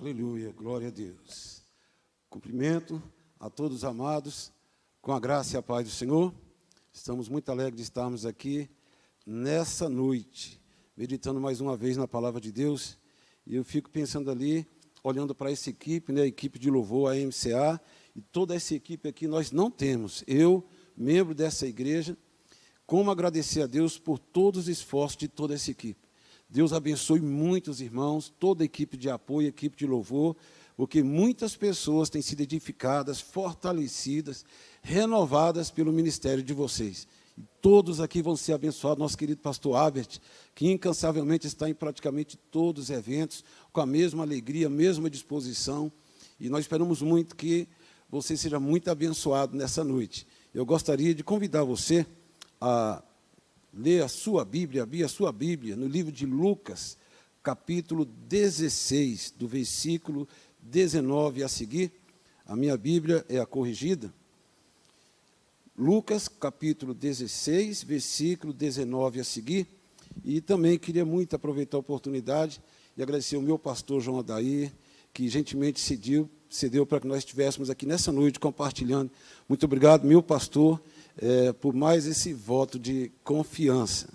Aleluia, glória a Deus. Cumprimento a todos os amados, com a graça e a paz do Senhor. Estamos muito alegres de estarmos aqui nessa noite, meditando mais uma vez na palavra de Deus. E eu fico pensando ali, olhando para essa equipe, né, a equipe de louvor, a MCA, e toda essa equipe aqui nós não temos. Eu, membro dessa igreja, como agradecer a Deus por todos os esforços de toda essa equipe. Deus abençoe muitos irmãos, toda a equipe de apoio, a equipe de louvor, porque muitas pessoas têm sido edificadas, fortalecidas, renovadas pelo ministério de vocês. E todos aqui vão ser abençoados. Nosso querido pastor Albert, que incansavelmente está em praticamente todos os eventos, com a mesma alegria, a mesma disposição. E nós esperamos muito que você seja muito abençoado nessa noite. Eu gostaria de convidar você a ler a sua Bíblia, abrir a sua Bíblia no livro de Lucas, capítulo 16, do versículo 19 a seguir. A minha Bíblia é a corrigida. Lucas, capítulo 16, versículo 19 a seguir. E também queria muito aproveitar a oportunidade e agradecer ao meu pastor João Adair, que gentilmente cedeu para que nós estivéssemos aqui nessa noite compartilhando. Muito obrigado, meu pastor, por mais esse voto de confiança.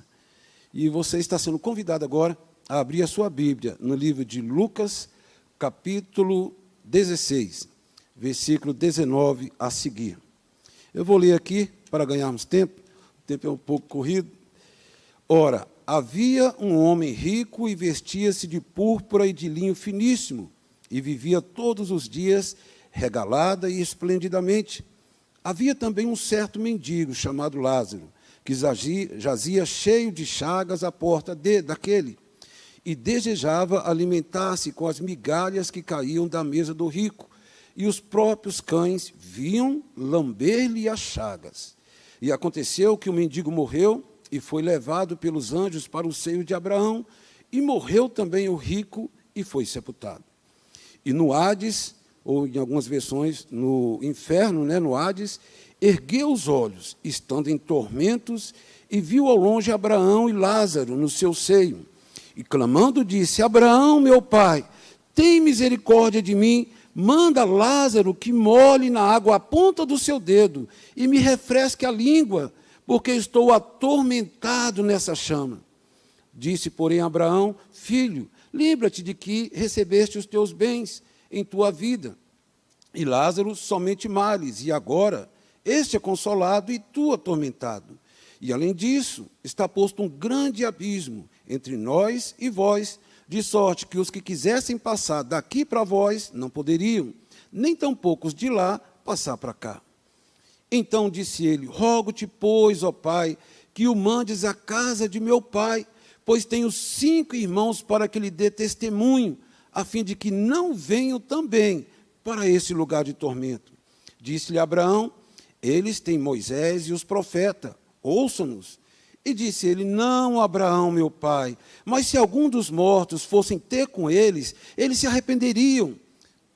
E você está sendo convidado agora a abrir a sua Bíblia no livro de Lucas, capítulo 16, versículo 19 a seguir. Eu vou ler aqui para ganharmos tempo, o tempo é um pouco corrido. Ora, havia um homem rico e vestia-se de púrpura e de linho finíssimo, e vivia todos os dias regalada e esplendidamente. Havia também um certo mendigo, chamado Lázaro, que jazia cheio de chagas à porta daquele, e desejava alimentar-se com as migalhas que caíam da mesa do rico, e os próprios cães vinham lamber-lhe as chagas. E aconteceu que o mendigo morreu, e foi levado pelos anjos para o seio de Abraão, e morreu também o rico, e foi sepultado. E no Hades, ou em algumas versões, no inferno, né, no Hades, ergueu os olhos, estando em tormentos, e viu ao longe Abraão e Lázaro no seu seio. E clamando disse: Abraão, meu pai, tem misericórdia de mim, manda Lázaro que molhe na água a ponta do seu dedo, e me refresque a língua, porque estou atormentado nessa chama. Disse, porém, Abraão: filho, lembra-te de que recebeste os teus bens em tua vida, e Lázaro somente males, e agora este é consolado e tu atormentado. E, além disso, está posto um grande abismo entre nós e vós, de sorte que os que quisessem passar daqui para vós não poderiam, nem tampouco os de lá passar para cá. Então disse ele: rogo-te, pois, ó pai, que o mandes à casa de meu pai, pois tenho 5 irmãos para que lhe dê testemunho, a fim de que não venham também para esse lugar de tormento. Disse-lhe Abraão: eles têm Moisés e os profetas, ouçam-nos. E disse ele: não, Abraão, meu pai, mas se algum dos mortos fossem ter com eles, eles se arrependeriam.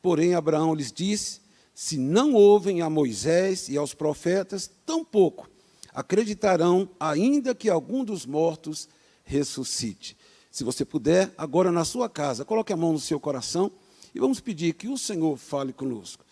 Porém Abraão lhes disse: se não ouvem a Moisés e aos profetas, tampouco acreditarão, ainda que algum dos mortos ressuscite. Se você puder, agora na sua casa, coloque a mão no seu coração e vamos pedir que o Senhor fale conosco.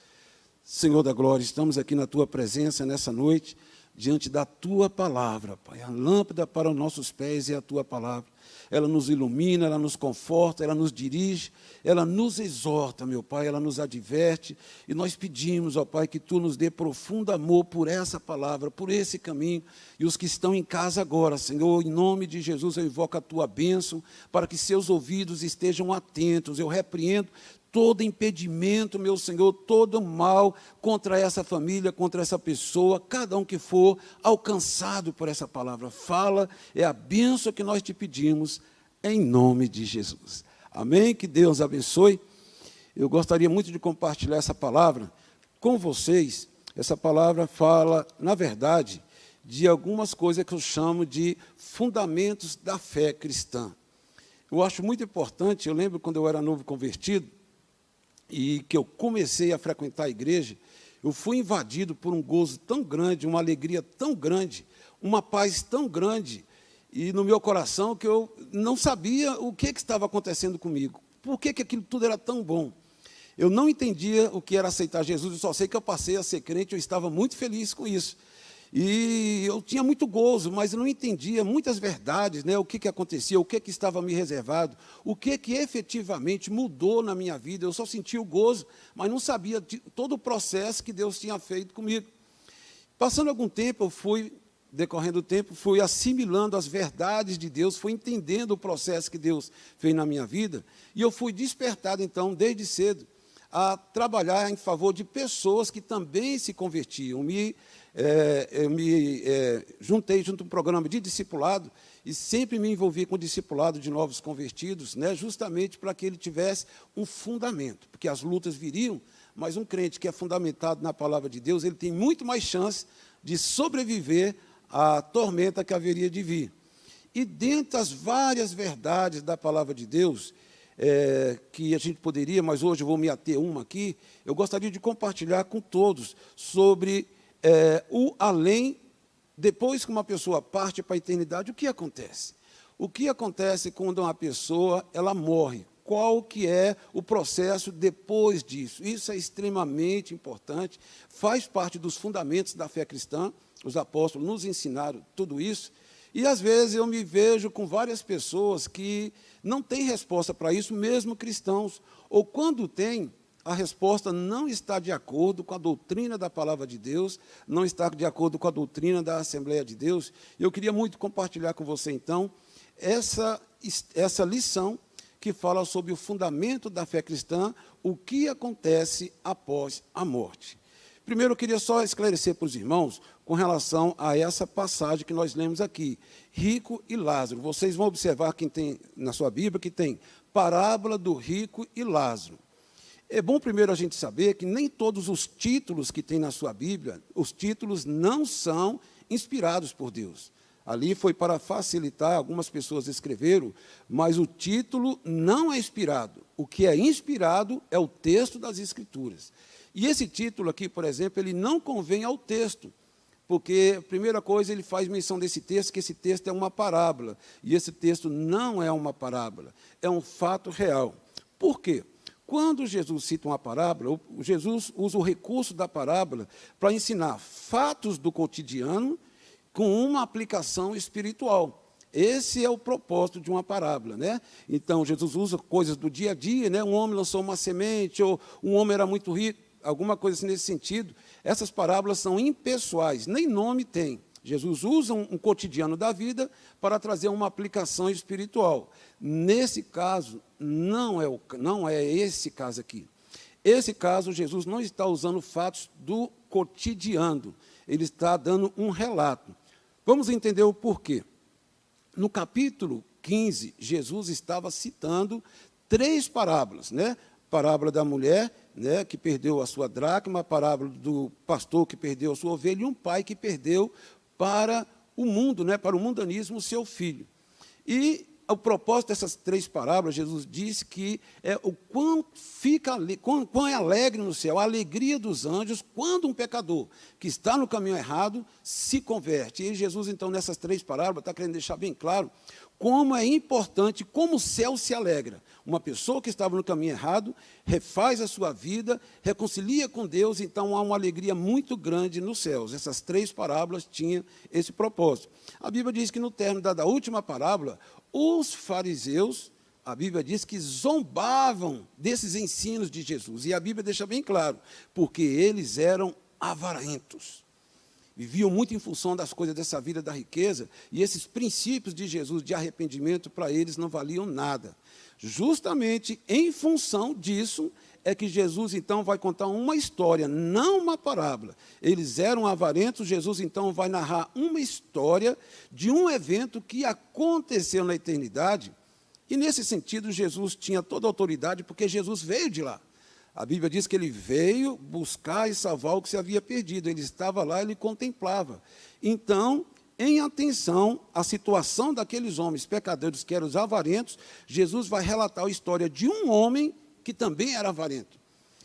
Senhor da glória, estamos aqui na tua presença nessa noite, diante da tua palavra, Pai. A lâmpada para os nossos pés é a tua palavra. Ela nos ilumina, ela nos conforta, ela nos dirige, ela nos exorta, meu Pai, ela nos adverte. E nós pedimos, ó Pai, que tu nos dê profundo amor por essa palavra, por esse caminho. E os que estão em casa agora, Senhor, em nome de Jesus, eu invoco a tua bênção, para que seus ouvidos estejam atentos. Eu repreendo todo impedimento, meu Senhor, todo mal contra essa família, contra essa pessoa, cada um que for alcançado por essa palavra. Fala, é a bênção que nós te pedimos, em nome de Jesus. Amém? Que Deus abençoe. Eu gostaria muito de compartilhar essa palavra com vocês. Essa palavra fala, na verdade, de algumas coisas que eu chamo de fundamentos da fé cristã. Eu acho muito importante, eu lembro quando eu era novo convertido, e que eu comecei a frequentar a igreja, eu fui invadido por um gozo tão grande, uma alegria tão grande, uma paz tão grande, e no meu coração que eu não sabia o que estava acontecendo comigo, por que aquilo tudo era tão bom. Eu não entendia o que era aceitar Jesus, eu só sei que eu passei a ser crente, eu estava muito feliz com isso. E eu tinha muito gozo, mas eu não entendia muitas verdades, né, o que acontecia, o que estava me reservado, o que efetivamente mudou na minha vida. Eu só sentia o gozo, mas não sabia de todo o processo que Deus tinha feito comigo. Passando algum tempo, decorrendo o tempo, fui assimilando as verdades de Deus, fui entendendo o processo que Deus fez na minha vida, e eu fui despertado, então, desde cedo, a trabalhar em favor de pessoas que também se convertiam. Eu me juntei junto a um programa de discipulado e sempre me envolvi com o discipulado de novos convertidos, né, justamente para que ele tivesse um fundamento, porque as lutas viriam, mas um crente que é fundamentado na palavra de Deus, ele tem muito mais chance de sobreviver à tormenta que haveria de vir. E dentre as várias verdades da palavra de Deus, que a gente poderia, mas hoje eu vou me ater uma aqui, eu gostaria de compartilhar com todos sobre o além, depois que uma pessoa parte para a eternidade, o que acontece? O que acontece quando uma pessoa ela morre? Qual que é o processo depois disso? Isso é extremamente importante, faz parte dos fundamentos da fé cristã, os apóstolos nos ensinaram tudo isso, e às vezes eu me vejo com várias pessoas que não têm resposta para isso, mesmo cristãos, ou quando tem, a resposta não está de acordo com a doutrina da palavra de Deus, não está de acordo com a doutrina da Assembleia de Deus. Eu queria muito compartilhar com você, então, essa lição que fala sobre o fundamento da fé cristã, o que acontece após a morte. Primeiro, eu queria só esclarecer para os irmãos com relação a essa passagem que nós lemos aqui, rico e Lázaro. Vocês vão observar quem tem na sua Bíblia que tem parábola do rico e Lázaro. É bom primeiro a gente saber que nem todos os títulos que tem na sua Bíblia, os títulos não são inspirados por Deus. Ali foi para facilitar, algumas pessoas escreveram, mas o título não é inspirado. O que é inspirado é o texto das Escrituras. E esse título aqui, por exemplo, ele não convém ao texto, porque, a primeira coisa, ele faz menção desse texto, que esse texto é uma parábola, e esse texto não é uma parábola, é um fato real. Por quê? Quando Jesus cita uma parábola, Jesus usa o recurso da parábola para ensinar fatos do cotidiano com uma aplicação espiritual. Esse é o propósito de uma parábola, né? Então, Jesus usa coisas do dia a dia, né? Um homem lançou uma semente, ou um homem era muito rico, alguma coisa assim nesse sentido. Essas parábolas são impessoais, nem nome tem. Jesus usa um cotidiano da vida para trazer uma aplicação espiritual. Nesse caso, não é esse caso aqui. Esse caso, Jesus não está usando fatos do cotidiano, ele está dando um relato. Vamos entender o porquê. No capítulo 15, Jesus estava citando 3 parábolas, né? Parábola da mulher, né, que perdeu a sua dracma, a parábola do pastor que perdeu a sua ovelha, e um pai que perdeu para o mundo, né, para o mundanismo, o seu filho. E o propósito dessas 3 parábolas, Jesus disse que é o quão é alegre no céu, a alegria dos anjos, quando um pecador que está no caminho errado se converte. E Jesus, então, nessas 3 parábolas, está querendo deixar bem claro como é importante, como o céu se alegra. Uma pessoa que estava no caminho errado, refaz a sua vida, reconcilia com Deus, então há uma alegria muito grande nos céus. Essas 3 parábolas tinham esse propósito. A Bíblia diz que no término da última parábola, os fariseus, a Bíblia diz que zombavam desses ensinos de Jesus. E a Bíblia deixa bem claro, porque eles eram avarentos. Viviam muito em função das coisas dessa vida da riqueza, e esses princípios de Jesus de arrependimento, para eles não valiam nada. Justamente em função disso, é que Jesus, então, vai contar uma história, não uma parábola. Eles eram avarentos, Jesus, então, vai narrar uma história de um evento que aconteceu na eternidade, e, nesse sentido, Jesus tinha toda a autoridade, porque Jesus veio de lá. A Bíblia diz que ele veio buscar e salvar o que se havia perdido. Ele estava lá, ele contemplava. Então, em atenção à situação daqueles homens pecadores que eram os avarentos, Jesus vai relatar a história de um homem que também era avarento.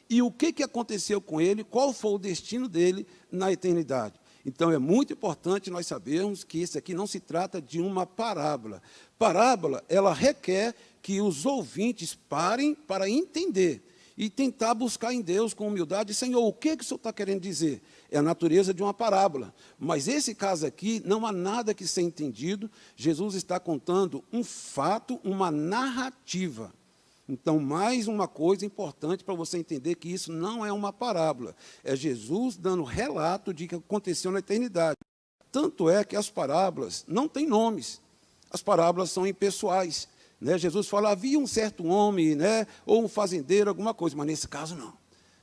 E o que aconteceu com ele, qual foi o destino dele na eternidade. Então, é muito importante nós sabermos que isso aqui não se trata de uma parábola. Parábola, ela requer que os ouvintes parem para entender. e tentar buscar em Deus com humildade, Senhor, o que o Senhor está querendo dizer? É a natureza de uma parábola. Mas esse caso aqui, não há nada que ser entendido, Jesus está contando um fato, uma narrativa. Então, mais uma coisa importante para você entender que isso não é uma parábola, é Jesus dando relato de que aconteceu na eternidade. Tanto é que as parábolas não têm nomes, as parábolas são impessoais. Né? Jesus fala, havia um certo homem, né? Ou um fazendeiro, alguma coisa, mas nesse caso não.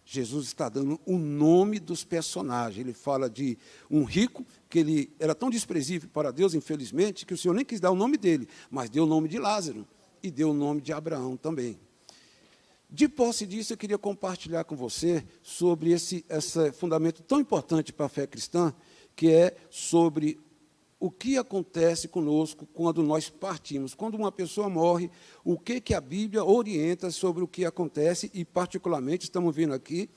Jesus está dando o nome dos personagens. Ele fala de um rico, que ele era tão desprezível para Deus, infelizmente, que o Senhor nem quis dar o nome dele, mas deu o nome de Lázaro. E deu o nome de Abraão também. De posse disso, eu queria compartilhar com você sobre esse fundamento tão importante para a fé cristã, que é sobre o que acontece conosco quando nós partimos. Quando uma pessoa morre, o que a Bíblia orienta sobre o que acontece, e particularmente, estamos vendo aqui,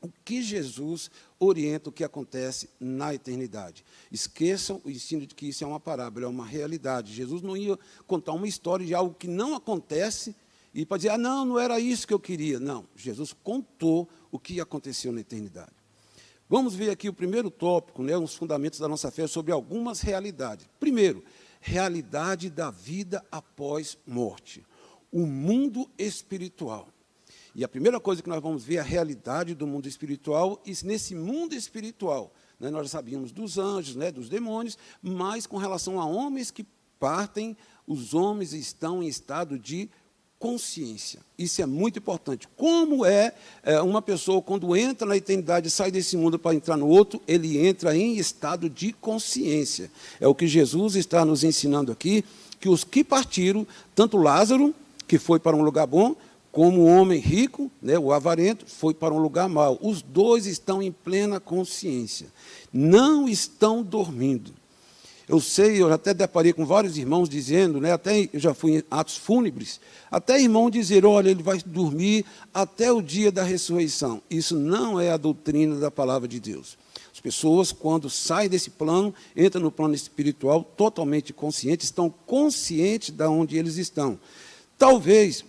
o que Jesus orienta o que acontece na eternidade. Esqueçam o ensino de que isso é uma parábola, é uma realidade. Jesus não ia contar uma história de algo que não acontece e para dizer, não era isso que eu queria. Não, Jesus contou o que aconteceu na eternidade. Vamos ver aqui o primeiro tópico, né, os fundamentos da nossa fé sobre algumas realidades. Primeiro, realidade da vida após morte. O mundo espiritual. E a primeira coisa que nós vamos ver é a realidade do mundo espiritual, e nesse mundo espiritual, né, nós já sabíamos dos anjos, né, dos demônios, mas com relação a homens que partem, os homens estão em estado de consciência. Isso é muito importante. Como uma pessoa, quando entra na eternidade, sai desse mundo para entrar no outro, ele entra em estado de consciência. É o que Jesus está nos ensinando aqui, que os que partiram, tanto Lázaro, que foi para um lugar bom, como o homem rico, né, o avarento, foi para um lugar mau. Os dois estão em plena consciência. Não estão dormindo. Eu sei, eu até deparei com vários irmãos dizendo, né, até eu já fui em atos fúnebres, até irmão dizer, olha, ele vai dormir até o dia da ressurreição. Isso não é a doutrina da palavra de Deus. As pessoas, quando saem desse plano, entram no plano espiritual totalmente conscientes, estão conscientes de onde eles estão. Talvez,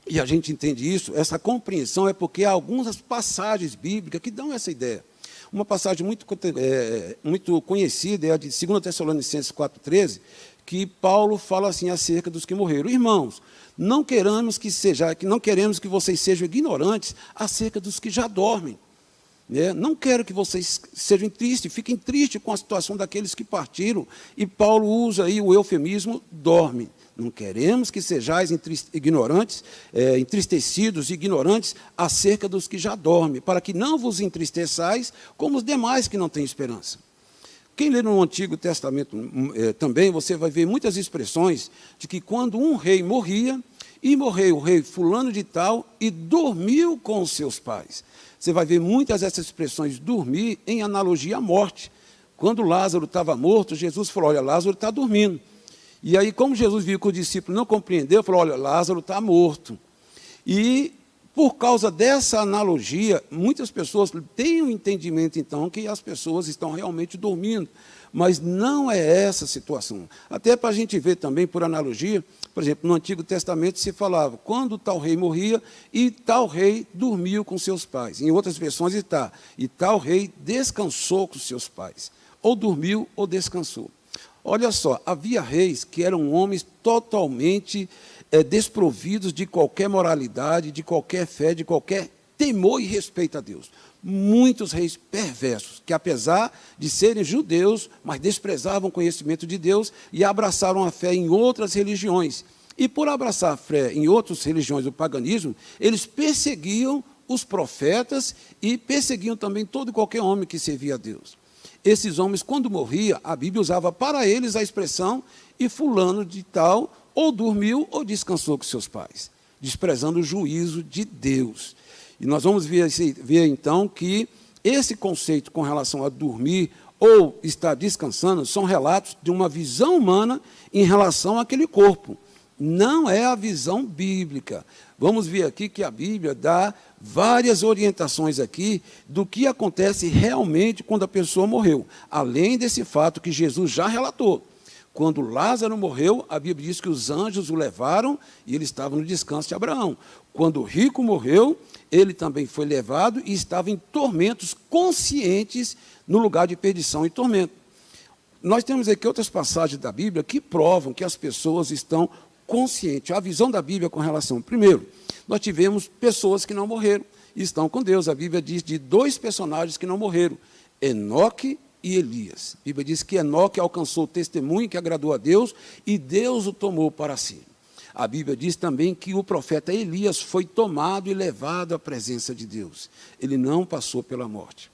e a gente entende isso, essa compreensão é porque há algumas passagens bíblicas que dão essa ideia. Uma passagem muito conhecida é a de 2 Tessalonicenses 4,13, que Paulo fala assim acerca dos que morreram. Irmãos, não queremos que vocês sejam ignorantes acerca dos que já dormem. Né? Não quero que vocês sejam tristes, fiquem tristes com a situação daqueles que partiram. E Paulo usa aí o eufemismo dorme. Não queremos que sejais ignorantes, entristecidos e ignorantes acerca dos que já dormem, para que não vos entristeçais como os demais que não têm esperança. Quem lê no Antigo Testamento também, você vai ver muitas expressões de que quando um rei morria, e morreu o rei fulano de tal, e dormiu com os seus pais. Você vai ver muitas dessas expressões, dormir, em analogia à morte. Quando Lázaro estava morto, Jesus falou, olha, Lázaro está dormindo. E aí, como Jesus viu que o discípulo não compreendeu, falou, olha, Lázaro está morto. E, por causa dessa analogia, muitas pessoas têm um entendimento, então, que as pessoas estão realmente dormindo. Mas não é essa a situação. Até para a gente ver também, por analogia, por exemplo, no Antigo Testamento se falava, quando tal rei morria, e tal rei dormiu com seus pais. Em outras versões está, e tal rei descansou com seus pais. Ou dormiu ou descansou. Olha só, havia reis que eram homens totalmente desprovidos de qualquer moralidade, de qualquer fé, de qualquer temor e respeito a Deus. Muitos reis perversos, que apesar de serem judeus, mas desprezavam o conhecimento de Deus e abraçaram a fé em outras religiões. E por abraçar a fé em outras religiões do paganismo, eles perseguiam os profetas e perseguiam também todo e qualquer homem que servia a Deus. Esses homens, quando morria, a Bíblia usava para eles a expressão e fulano de tal, ou dormiu ou descansou com seus pais, desprezando o juízo de Deus. E nós vamos ver então, que esse conceito com relação a dormir ou estar descansando são relatos de uma visão humana em relação àquele corpo. Não é a visão bíblica. Vamos ver aqui que a Bíblia dá várias orientações aqui do que acontece realmente quando a pessoa morreu, além desse fato que Jesus já relatou. Quando Lázaro morreu, a Bíblia diz que os anjos o levaram e ele estava no descanso de Abraão. Quando o rico morreu, ele também foi levado e estava em tormentos conscientes no lugar de perdição e tormento. Nós temos aqui outras passagens da Bíblia que provam que as pessoas estão conscientes. A visão da Bíblia com relação, primeiro, nós tivemos pessoas que não morreram e estão com Deus. A Bíblia diz de 2 personagens que não morreram, Enoque e Elias. A Bíblia diz que Enoque alcançou o testemunho que agradou a Deus e Deus o tomou para si. A Bíblia diz também que o profeta Elias foi tomado e levado à presença de Deus. Ele não passou pela morte.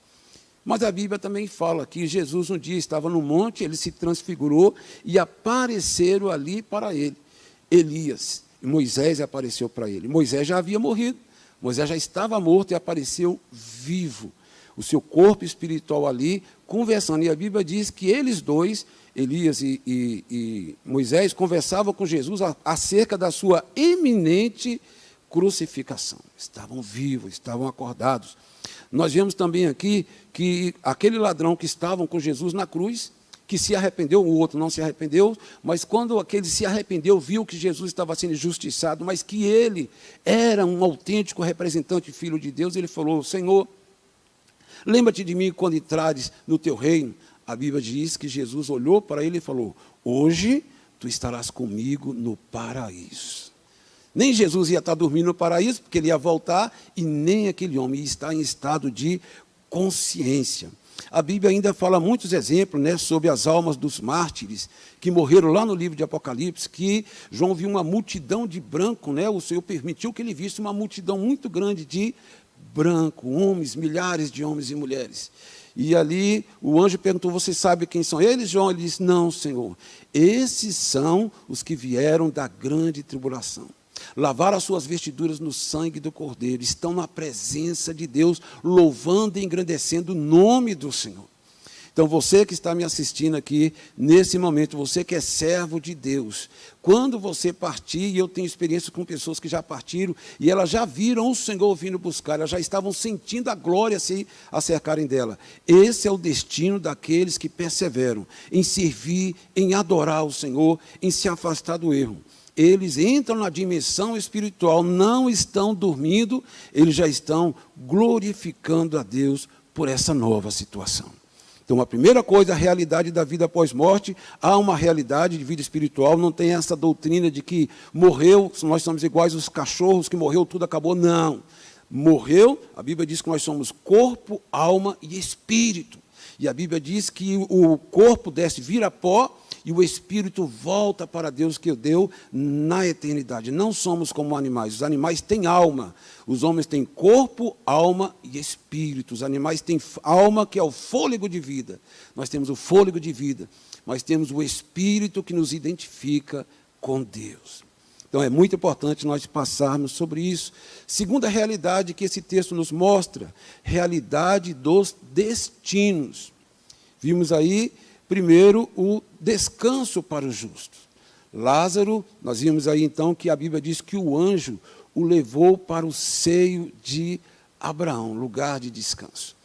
Mas a Bíblia também fala que Jesus um dia estava no monte, ele se transfigurou e apareceram ali para ele Elias e Moisés apareceu para ele. Moisés já havia morrido, Moisés já estava morto e apareceu vivo. O seu corpo espiritual ali, conversando. E a Bíblia diz que eles dois, Elias e Moisés, conversavam com Jesus acerca da sua iminente crucificação. Estavam vivos, estavam acordados. Nós vemos também aqui que aquele ladrão que estavam com Jesus na cruz, que se arrependeu, o outro não se arrependeu, mas quando aquele se arrependeu, viu que Jesus estava sendo injustiçado, mas que ele era um autêntico representante, filho de Deus, ele falou: Senhor, lembra-te de mim quando entrares no teu reino. A Bíblia diz que Jesus olhou para ele e falou: hoje tu estarás comigo no paraíso. Nem Jesus ia estar dormindo no paraíso, porque ele ia voltar, e nem aquele homem ia estar em estado de consciência. A Bíblia ainda fala muitos exemplos, né, sobre as almas dos mártires que morreram lá no livro de Apocalipse, que João viu uma multidão de branco, né, o Senhor permitiu que ele visse uma multidão muito grande de branco, homens, milhares de homens e mulheres. E ali o anjo perguntou: você sabe quem são eles, João? Ele disse: não, Senhor, esses são os que vieram da grande tribulação. Lavaram as suas vestiduras no sangue do Cordeiro, estão na presença de Deus, louvando e engrandecendo o nome do Senhor. Então, você que está me assistindo aqui, nesse momento, você que é servo de Deus, quando você partir, e eu tenho experiência com pessoas que já partiram, e elas já viram o Senhor vindo buscar, elas já estavam sentindo a glória se acercarem dela. Esse é o destino daqueles que perseveram em servir, em adorar o Senhor, em se afastar do erro. Eles entram na dimensão espiritual, não estão dormindo, eles já estão glorificando a Deus por essa nova situação. Então, a primeira coisa, a realidade da vida após morte. Há uma realidade de vida espiritual, não tem essa doutrina de que morreu, nós somos iguais aos cachorros, que morreu, tudo acabou. Não. Morreu, a Bíblia diz que nós somos corpo, alma e espírito. E a Bíblia diz que o corpo desce, vira pó, e o espírito volta para Deus que o deu na eternidade. Não somos como animais. Os animais têm alma. Os homens têm corpo, alma e espírito. Os animais têm alma, que é o fôlego de vida. Nós temos o fôlego de vida. Nós temos o espírito que nos identifica com Deus. Então, é muito importante nós passarmos sobre isso. Segunda realidade que esse texto nos mostra, realidade dos destinos. Vimos aí, primeiro, o descanso para os justos. Lázaro, nós vimos aí então que a Bíblia diz que o anjo o levou para o seio de Abraão, lugar de descanso.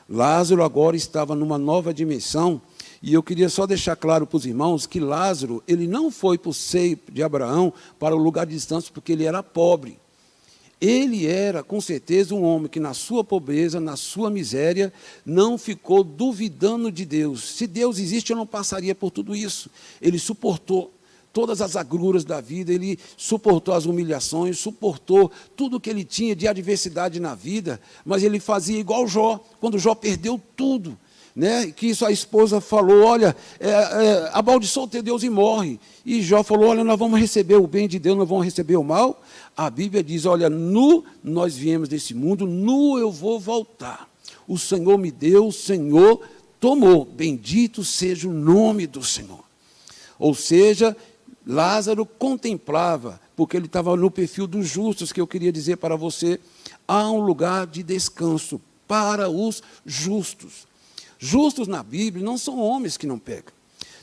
Lázaro agora estava numa nova dimensão, e eu queria só deixar claro para os irmãos que Lázaro, ele não foi para o seio de Abraão, para o lugar de descanso, porque ele era pobre. Ele era, com certeza, um homem que na sua pobreza, na sua miséria, não ficou duvidando de Deus. Se Deus existe, eu não passaria por tudo isso. Ele suportou todas as agruras da vida, ele suportou as humilhações, suportou tudo que ele tinha de adversidade na vida, mas ele fazia igual Jó, quando Jó perdeu tudo. Né, que isso a esposa falou: olha, amaldiçoa o teu Deus e morre. E Jó falou: olha, nós vamos receber o bem de Deus, nós vamos receber o mal. A Bíblia diz: olha, nu nós viemos desse mundo, nu eu vou voltar. O Senhor me deu, o Senhor tomou. Bendito seja o nome do Senhor. Ou seja, Lázaro contemplava, porque ele estava no perfil dos justos, que eu queria dizer para você, há um lugar de descanso para os justos. Justos na Bíblia não são homens que não pecam.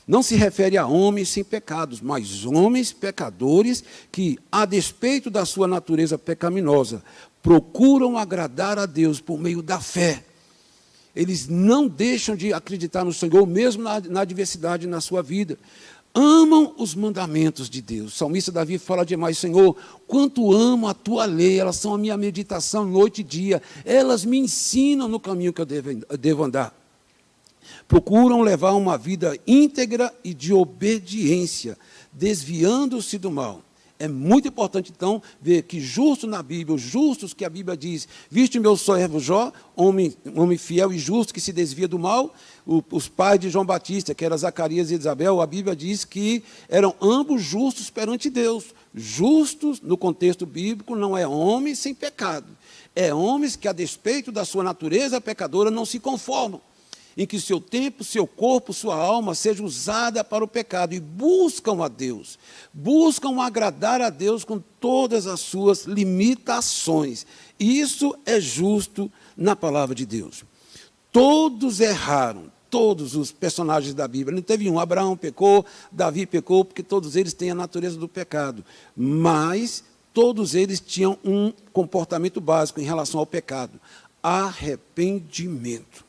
Não se refere a homens sem pecados, mas homens pecadores que, a despeito da sua natureza pecaminosa, procuram agradar a Deus por meio da fé. Eles não deixam de acreditar no Senhor, mesmo na adversidade na sua vida. amam os mandamentos de Deus. O salmista Davi fala demais: Senhor, quanto amo a tua lei, elas são a minha meditação noite e dia, elas me ensinam no caminho que eu devo andar. Procuram levar uma vida íntegra e de obediência, desviando-se do mal. É muito importante, então, ver que justo na Bíblia, os justos que a Bíblia diz, viste meu servo Jó, homem fiel e justo que se desvia do mal, os pais de João Batista, que eram Zacarias e Isabel, a Bíblia diz que eram ambos justos perante Deus. Justos, no contexto bíblico, não é homem sem pecado. É homens que, a despeito da sua natureza pecadora, não se conformam, em que seu tempo, seu corpo, sua alma seja usada para o pecado e buscam a Deus, buscam agradar a Deus com todas as suas limitações. Isso é justo na palavra de Deus. Todos erraram, todos os personagens da Bíblia. Não teve um, Abraão pecou, Davi pecou, porque todos eles têm a natureza do pecado, mas todos eles tinham um comportamento básico em relação ao pecado: arrependimento.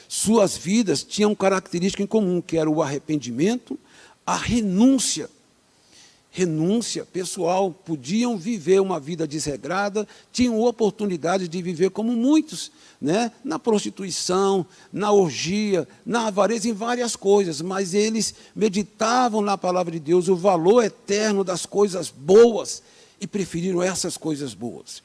Suas vidas tinham característica em comum, que era o arrependimento, a renúncia. Renúncia pessoal, podiam viver uma vida desregrada, tinham oportunidade de viver como muitos, né? Na prostituição, na orgia, na avareza, em várias coisas, mas eles meditavam na palavra de Deus, o valor eterno das coisas boas, e preferiram essas coisas boas.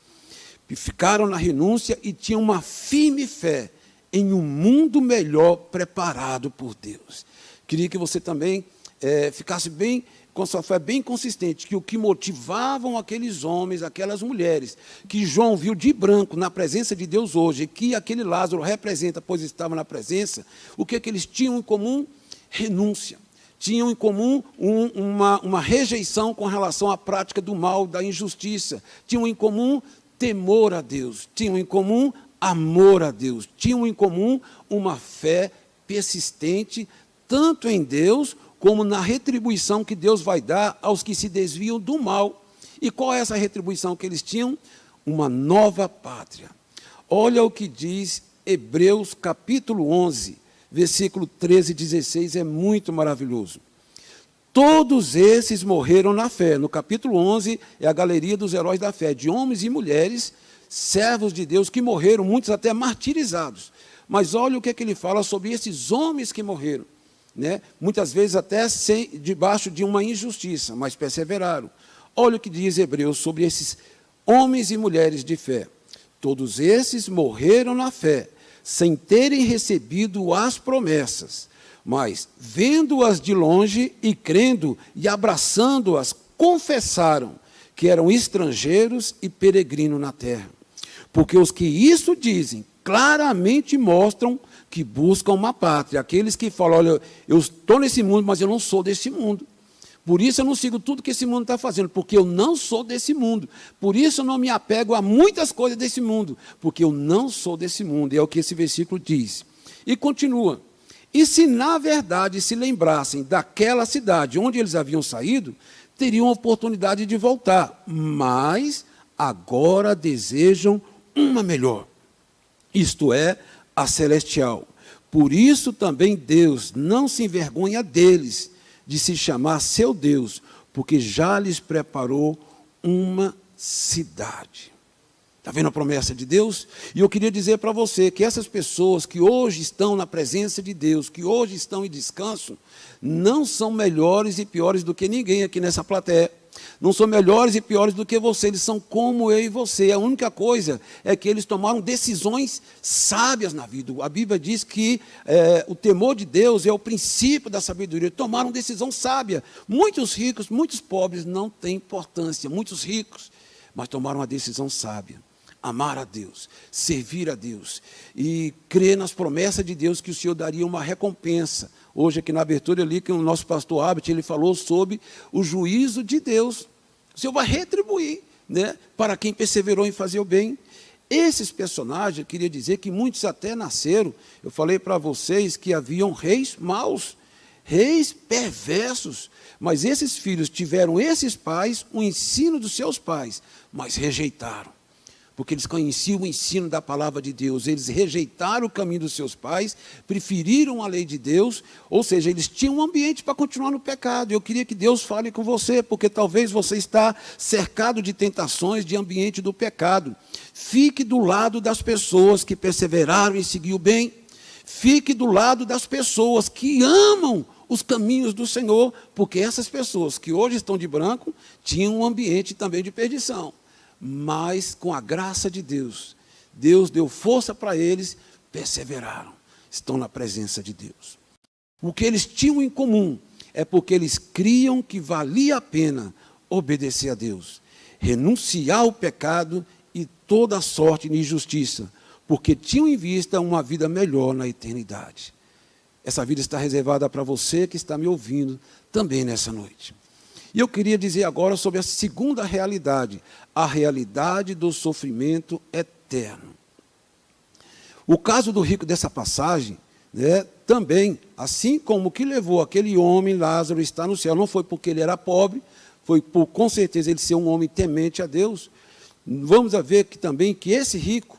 E ficaram na renúncia e tinham uma firme fé em um mundo melhor preparado por Deus. Queria que você também ficasse bem, com sua fé bem consistente, que o que motivavam aqueles homens, aquelas mulheres, que João viu de branco na presença de Deus hoje, que aquele Lázaro representa, pois estava na presença, o que eles tinham em comum? Renúncia. Tinham em comum uma rejeição com relação à prática do mal, da injustiça. Tinham em comum temor a Deus. Tinham em comum amor a Deus, tinham em comum uma fé persistente, tanto em Deus, como na retribuição que Deus vai dar aos que se desviam do mal. E qual é essa retribuição que eles tinham? Uma nova pátria. Olha o que diz Hebreus capítulo 11, versículo 13 e 16, é muito maravilhoso. Todos esses morreram na fé. No capítulo 11 é a galeria dos heróis da fé, de homens e mulheres, servos de Deus que morreram, muitos até martirizados. Mas olha o que ele fala sobre esses homens que morreram, né? Muitas vezes até debaixo de uma injustiça, mas perseveraram. Olha o que diz Hebreus sobre esses homens e mulheres de fé. Todos esses morreram na fé, sem terem recebido as promessas, mas, vendo-as de longe e crendo e abraçando-as, confessaram que eram estrangeiros e peregrinos na terra. Porque os que isso dizem, claramente mostram que buscam uma pátria. Aqueles que falam: olha, eu estou nesse mundo, mas eu não sou desse mundo. Por isso eu não sigo tudo que esse mundo está fazendo, porque eu não sou desse mundo. Por isso eu não me apego a muitas coisas desse mundo, porque eu não sou desse mundo. É o que esse versículo diz. E continua. E se na verdade se lembrassem daquela cidade onde eles haviam saído, teriam a oportunidade de voltar, mas agora desejam uma melhor, isto é, a celestial. Por isso também Deus não se envergonha deles, de se chamar seu Deus, porque já lhes preparou uma cidade. Está vendo a promessa de Deus? E eu queria dizer para você que essas pessoas que hoje estão na presença de Deus, que hoje estão em descanso, não são melhores e piores do que ninguém aqui nessa plateia. Não são melhores e piores do que você, eles são como eu e você. A única coisa é que eles tomaram decisões sábias na vida. A Bíblia diz que o temor de Deus é o princípio da sabedoria. Tomaram decisão sábia. Muitos ricos, muitos pobres não têm importância. Muitos ricos, mas tomaram uma decisão sábia. Amar a Deus, servir a Deus e crer nas promessas de Deus que o Senhor daria uma recompensa. Hoje aqui na abertura ali que o nosso pastor Abit, ele falou sobre o juízo de Deus. O Senhor vai retribuir, né, para quem perseverou em fazer o bem. Esses personagens, eu queria dizer que muitos até nasceram. Eu falei para vocês que haviam reis maus, reis perversos, mas esses filhos tiveram esses pais, o ensino dos seus pais, mas rejeitaram. porque eles conheciam o ensino da palavra de Deus, eles rejeitaram o caminho dos seus pais, preferiram a lei de Deus, ou seja, eles tinham um ambiente para continuar no pecado. Eu queria que Deus fale com você, porque talvez você está cercado de tentações, de ambiente do pecado. Fique do lado das pessoas que perseveraram em seguir o bem, fique do lado das pessoas que amam os caminhos do Senhor, porque essas pessoas que hoje estão de branco tinham um ambiente também de perdição. Mas com a graça de Deus, Deus deu força para eles, perseveraram, estão na presença de Deus. O que eles tinham em comum é porque eles criam que valia a pena obedecer a Deus, renunciar ao pecado e toda sorte de injustiça, porque tinham em vista uma vida melhor na eternidade. Essa vida está reservada para você que está me ouvindo também nessa noite. E eu queria dizer agora sobre a segunda realidade, a realidade do sofrimento eterno. O caso do rico dessa passagem, também, assim como o que levou aquele homem, Lázaro, está no céu, não foi porque ele era pobre, foi por, com certeza, ele ser um homem temente a Deus. Vamos ver que também que esse rico,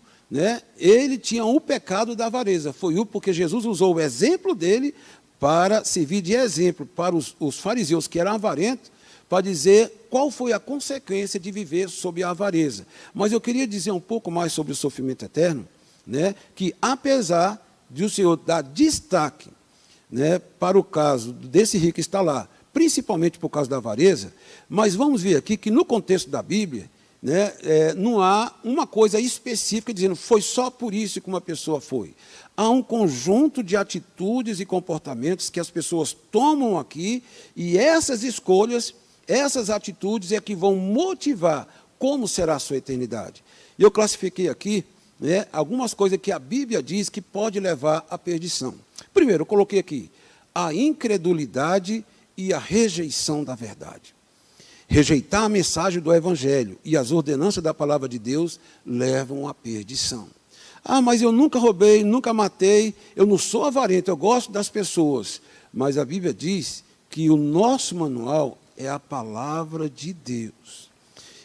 ele tinha o pecado da avareza, porque Jesus usou o exemplo dele para servir de exemplo para os fariseus que eram avarentos, para dizer qual foi a consequência de viver sob a avareza. Mas eu queria dizer um pouco mais sobre o sofrimento eterno, que apesar de o Senhor dar destaque para o caso desse rico que está lá, principalmente por causa da avareza, mas vamos ver aqui que no contexto da Bíblia, não há uma coisa específica dizendo foi só por isso que uma pessoa foi. Há um conjunto de atitudes e comportamentos que as pessoas tomam aqui, e essas escolhas, essas atitudes é que vão motivar como será a sua eternidade. Eu classifiquei aqui algumas coisas que a Bíblia diz que pode levar à perdição. Primeiro, eu coloquei aqui a incredulidade e a rejeição da verdade. Rejeitar a mensagem do Evangelho e as ordenanças da palavra de Deus levam à perdição. Ah, mas eu nunca roubei, nunca matei, eu não sou avarento, eu gosto das pessoas. Mas a Bíblia diz que o nosso manual é a palavra de Deus.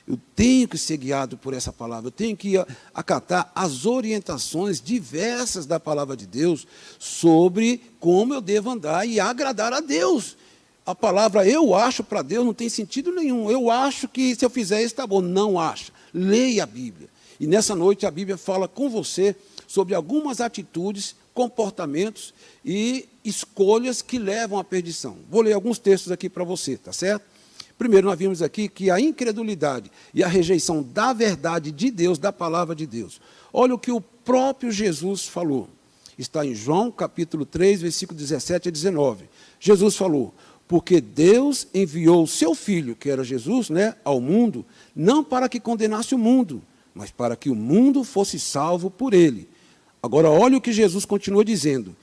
Eu tenho que ser guiado por essa palavra, eu tenho que acatar as orientações diversas da palavra de Deus sobre como eu devo andar e agradar a Deus. A palavra eu acho para Deus não tem sentido nenhum. Eu acho que se eu fizer isso está bom. Não acha. Leia a Bíblia. E nessa noite a Bíblia fala com você sobre algumas atitudes, comportamentos e escolhas que levam à perdição. Vou ler alguns textos aqui para você, tá certo? Primeiro, nós vimos aqui que a incredulidade e a rejeição da verdade de Deus, da palavra de Deus. Olha o que o próprio Jesus falou. Está em João, capítulo 3, versículo 17 a 19. Jesus falou: porque Deus enviou o seu Filho, que era Jesus, ao mundo, não para que condenasse o mundo, mas para que o mundo fosse salvo por ele. Agora, olha o que Jesus continua dizendo.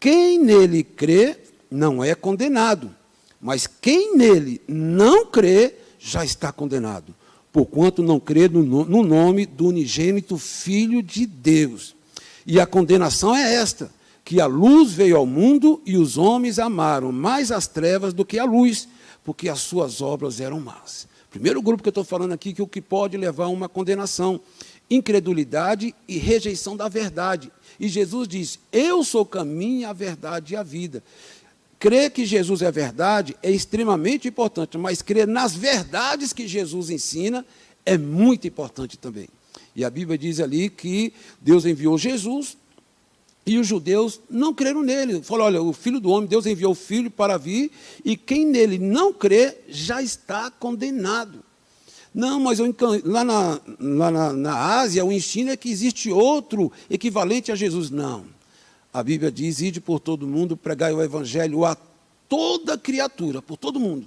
Quem nele crê não é condenado, mas quem nele não crê já está condenado, porquanto não crê no nome do unigênito Filho de Deus. E a condenação é esta, que a luz veio ao mundo e os homens amaram mais as trevas do que a luz, porque as suas obras eram más. Primeiro grupo que eu estou falando aqui, que o que pode levar a uma condenação, incredulidade e rejeição da verdade. E Jesus diz, eu sou o caminho, a verdade e a vida. Crer que Jesus é verdade é extremamente importante, mas crer nas verdades que Jesus ensina é muito importante também. E a Bíblia diz ali que Deus enviou Jesus, e os judeus não creram nele. Falaram, olha, o Filho do Homem, Deus enviou o Filho para vir, e quem nele não crê, já está condenado. Não, mas lá na Ásia, o ensino é que existe outro equivalente a Jesus. Não. A Bíblia diz, ide por todo mundo, pregai o Evangelho a toda criatura, por todo mundo.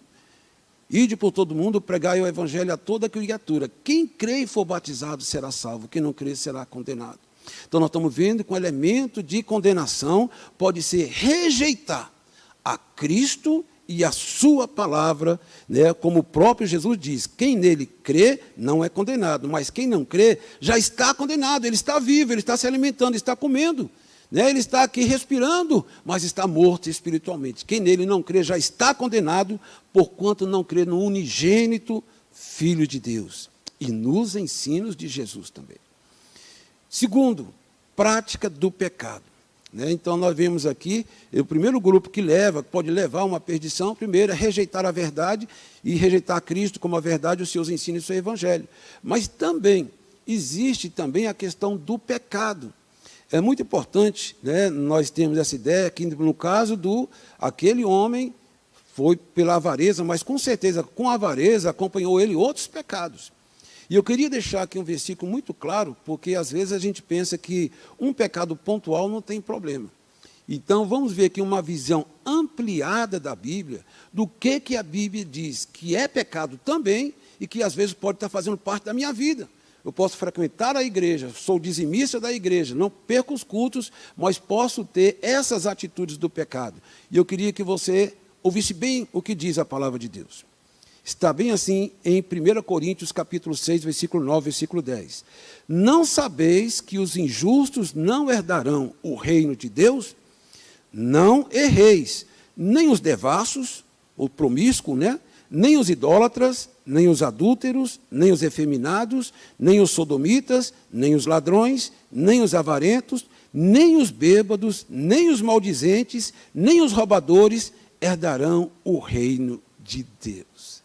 Ide por todo mundo, pregai o Evangelho a toda criatura. Quem crê e for batizado será salvo, quem não crê será condenado. Então, nós estamos vendo que um elemento de condenação pode ser rejeitar a Cristo e a sua palavra, como o próprio Jesus diz, quem nele crê não é condenado, mas quem não crê já está condenado, ele está vivo, ele está se alimentando, está comendo, ele está aqui respirando, mas está morto espiritualmente. Quem nele não crê já está condenado, porquanto não crê no unigênito Filho de Deus, e nos ensinos de Jesus também. Segundo, prática do pecado. Então, nós vemos aqui, o primeiro grupo que pode levar a uma perdição, primeiro é rejeitar a verdade e rejeitar Cristo como a verdade, os seus ensinos e o seu evangelho. Mas também, existe também a questão do pecado. É muito importante, nós temos essa ideia que, no caso aquele homem, foi pela avareza, mas com certeza, com a avareza, acompanhou ele outros pecados. E eu queria deixar aqui um versículo muito claro, porque às vezes a gente pensa que um pecado pontual não tem problema. Então, vamos ver aqui uma visão ampliada da Bíblia, do que a Bíblia diz que é pecado também, e que às vezes pode estar fazendo parte da minha vida. Eu posso frequentar a igreja, sou dizimista da igreja, não perco os cultos, mas posso ter essas atitudes do pecado. E eu queria que você ouvisse bem o que diz a palavra de Deus. Está bem assim em 1 Coríntios, capítulo 6, versículo 9, versículo 10. Não sabeis que os injustos não herdarão o reino de Deus? Não erreis, nem os devassos, o promíscuo, nem os idólatras, nem os adúlteros, nem os efeminados, nem os sodomitas, nem os ladrões, nem os avarentos, nem os bêbados, nem os maldizentes, nem os roubadores herdarão o reino de Deus.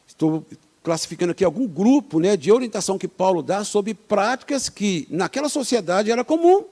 Estou classificando aqui algum grupo de orientação que Paulo dá sobre práticas que, naquela sociedade, era comum.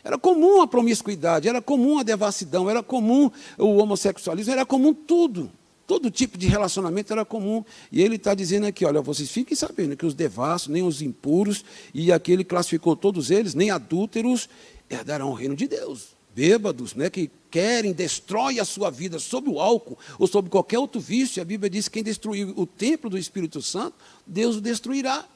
Era comum a promiscuidade, era comum a devassidão, era comum o homossexualismo, era comum tudo. Todo tipo de relacionamento era comum. E ele está dizendo aqui, olha, vocês fiquem sabendo que os devassos, nem os impuros, e aquele classificou todos eles, nem adúlteros, herdarão o reino de Deus. Bêbados, que querem, destroem a sua vida sobre o álcool ou sobre qualquer outro vício. A Bíblia diz que quem destruir o templo do Espírito Santo, Deus o destruirá.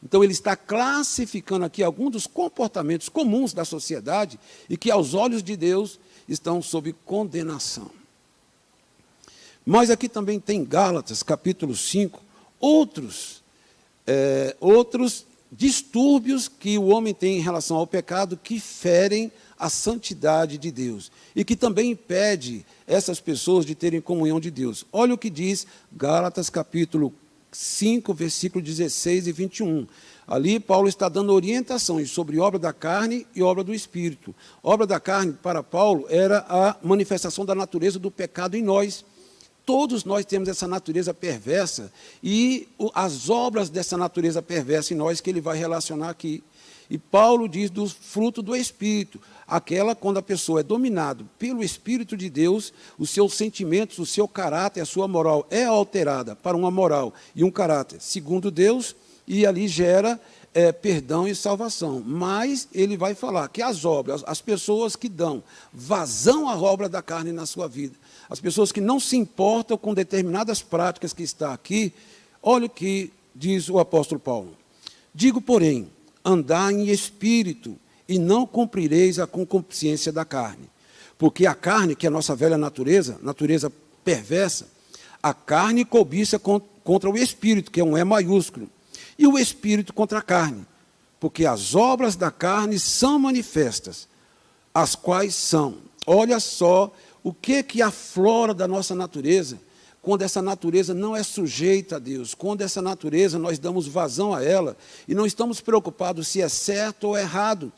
Então, ele está classificando aqui alguns dos comportamentos comuns da sociedade e que, aos olhos de Deus, estão sob condenação. Mas aqui também tem Gálatas, capítulo 5, outros distúrbios que o homem tem em relação ao pecado que ferem a santidade de Deus e que também impede essas pessoas de terem comunhão de Deus. Olha o que diz Gálatas capítulo 5, versículo 16 e 21. Ali Paulo está dando orientações sobre obra da carne e obra do Espírito. Obra da carne, para Paulo, era a manifestação da natureza do pecado em nós. Todos nós temos essa natureza perversa e as obras dessa natureza perversa em nós que ele vai relacionar aqui. E Paulo diz do fruto do Espírito, aquela quando a pessoa é dominada pelo Espírito de Deus, os seus sentimentos, o seu caráter, a sua moral é alterada para uma moral e um caráter segundo Deus, e ali gera perdão e salvação. Mas ele vai falar que as obras, as pessoas que dão vazão à obra da carne na sua vida, as pessoas que não se importam com determinadas práticas que está aqui, olha o que diz o apóstolo Paulo. Digo, porém, andar em espírito, e não cumprireis a concupiscência da carne. Porque a carne, que é a nossa velha natureza, natureza perversa, a carne cobiça contra o espírito, que é um E maiúsculo, e o espírito contra a carne. Porque as obras da carne são manifestas, as quais são, olha só, o que aflora da nossa natureza, quando essa natureza não é sujeita a Deus, quando essa natureza nós damos vazão a ela, e não estamos preocupados se é certo ou errado,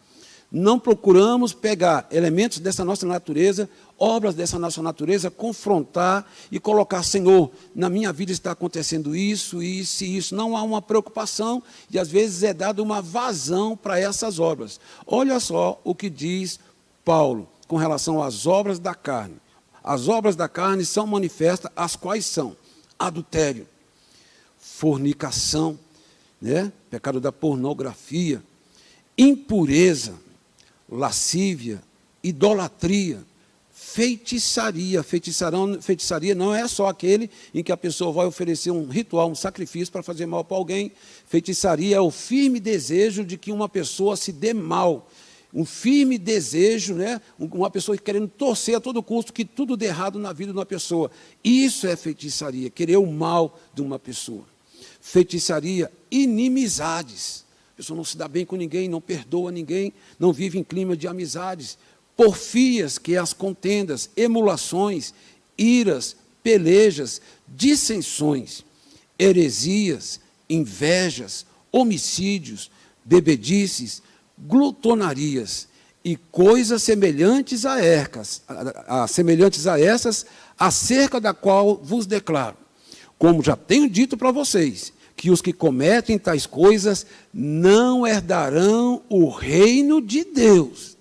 não procuramos pegar elementos dessa nossa natureza, obras dessa nossa natureza, confrontar e colocar, Senhor, na minha vida está acontecendo isso, isso e isso. Não há uma preocupação e às vezes é dada uma vazão para essas obras. Olha só o que diz Paulo com relação às obras da carne. As obras da carne são manifestas, as quais são adultério, fornicação, pecado da pornografia, impureza, lascívia, idolatria, feitiçaria. Feitiçaria não é só aquele em que a pessoa vai oferecer um ritual, um sacrifício para fazer mal para alguém. Feitiçaria é o firme desejo de que uma pessoa se dê mal. Um firme desejo, uma pessoa querendo torcer a todo custo que tudo dê errado na vida de uma pessoa. Isso é feitiçaria, querer o mal de uma pessoa. Feitiçaria, inimizades. A pessoa não se dá bem com ninguém, não perdoa ninguém, não vive em clima de amizades. Porfias, que é as contendas, emulações, iras, pelejas, dissensões, heresias, invejas, homicídios, bebedices, glutonarias e coisas semelhantes a essas, acerca da qual vos declaro, como já tenho dito para vocês, que os que cometem tais coisas não herdarão o reino de Deus.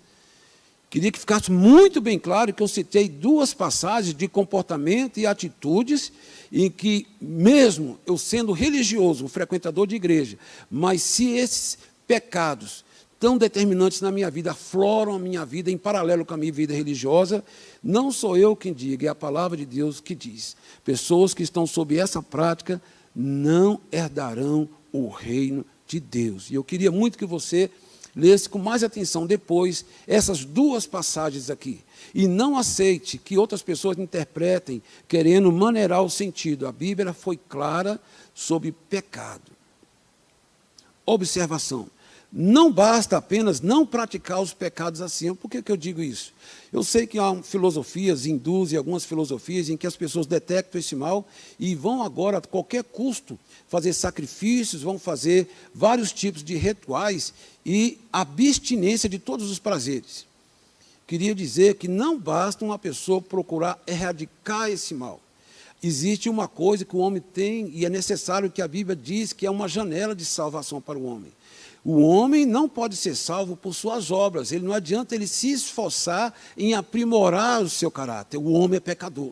Queria que ficasse muito bem claro que eu citei duas passagens de comportamento e atitudes em que, mesmo eu sendo religioso, um frequentador de igreja, mas se esses pecados tão determinantes na minha vida afloram a minha vida em paralelo com a minha vida religiosa, não sou eu quem diga, é a palavra de Deus que diz. Pessoas que estão sob essa prática não herdarão o reino de Deus. E eu queria muito que você lesse com mais atenção depois essas duas passagens aqui. E não aceite que outras pessoas interpretem querendo maneirar o sentido. A Bíblia foi clara sobre pecado. Observação. Não basta apenas não praticar os pecados assim. Por que eu digo isso? Eu sei que há filosofias hindus e algumas filosofias em que as pessoas detectam esse mal e vão agora, a qualquer custo, fazer sacrifícios, vão fazer vários tipos de rituais e abstinência de todos os prazeres. Queria dizer que não basta uma pessoa procurar erradicar esse mal. Existe uma coisa que o homem tem e é necessário que a Bíblia diz que é uma janela de salvação para o homem. O homem não pode ser salvo por suas obras. Ele não adianta ele se esforçar em aprimorar o seu caráter. O homem é pecador.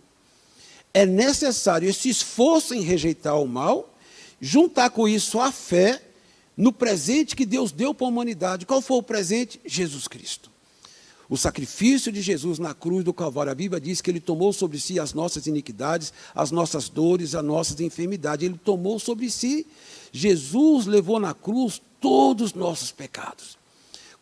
É necessário esse esforço em rejeitar o mal, juntar com isso a fé no presente que Deus deu para a humanidade. Qual foi o presente? Jesus Cristo. O sacrifício de Jesus na cruz do Calvário, a Bíblia diz que Ele tomou sobre si as nossas iniquidades, as nossas dores, as nossas enfermidades. Ele tomou sobre si. Jesus levou na cruz todos os nossos pecados.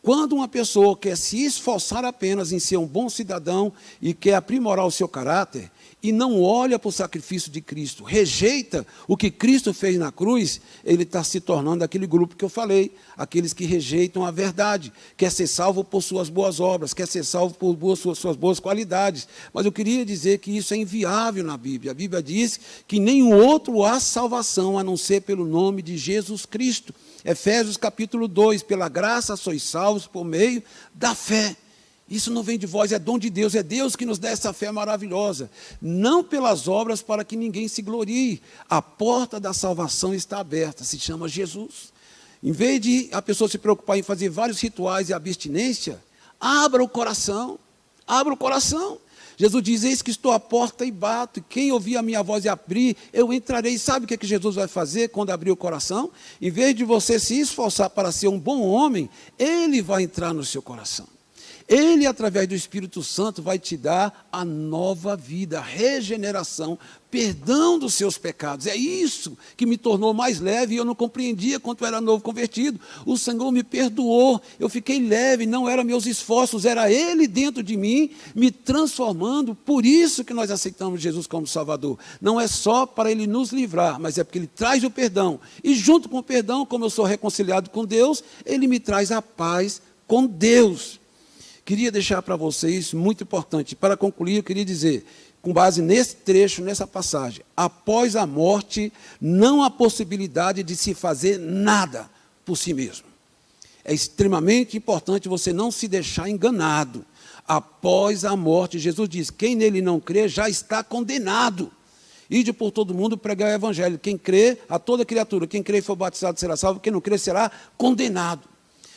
Quando uma pessoa quer se esforçar apenas em ser um bom cidadão e quer aprimorar o seu caráter, e não olha para o sacrifício de Cristo, rejeita o que Cristo fez na cruz, ele está se tornando aquele grupo que eu falei, aqueles que rejeitam a verdade, quer ser salvo por suas boas obras, quer ser salvo por suas boas qualidades. Mas eu queria dizer que isso é inviável na Bíblia. A Bíblia diz que nenhum outro há salvação, a não ser pelo nome de Jesus Cristo. Efésios capítulo 2, pela graça sois salvos por meio da fé. Isso não vem de vós, é dom de Deus, é Deus que nos dá essa fé maravilhosa. Não pelas obras para que ninguém se glorie. A porta da salvação está aberta, se chama Jesus. Em vez de a pessoa se preocupar em fazer vários rituais e abstinência, abra o coração, abra o coração. Jesus diz, eis que estou à porta e bato, e quem ouvir a minha voz e abrir, eu entrarei. Sabe o que Jesus vai fazer quando abrir o coração? Em vez de você se esforçar para ser um bom homem, Ele vai entrar no seu coração. Ele, através do Espírito Santo, vai te dar a nova vida, a regeneração, perdão dos seus pecados. É isso que me tornou mais leve e eu não compreendia quando eu era novo convertido. O Senhor me perdoou, eu fiquei leve, não eram meus esforços, era Ele dentro de mim, me transformando. Por isso que nós aceitamos Jesus como Salvador. Não é só para Ele nos livrar, mas é porque Ele traz o perdão. E junto com o perdão, como eu sou reconciliado com Deus, Ele me traz a paz com Deus. Queria deixar para vocês, muito importante, para concluir, eu queria dizer, com base nesse trecho, nessa passagem, após a morte, não há possibilidade de se fazer nada por si mesmo. É extremamente importante você não se deixar enganado. Após a morte, Jesus diz, quem nele não crê já está condenado. Ide por todo mundo pregar o evangelho. Quem crê, a toda criatura, quem crê e for batizado será salvo, quem não crê será condenado.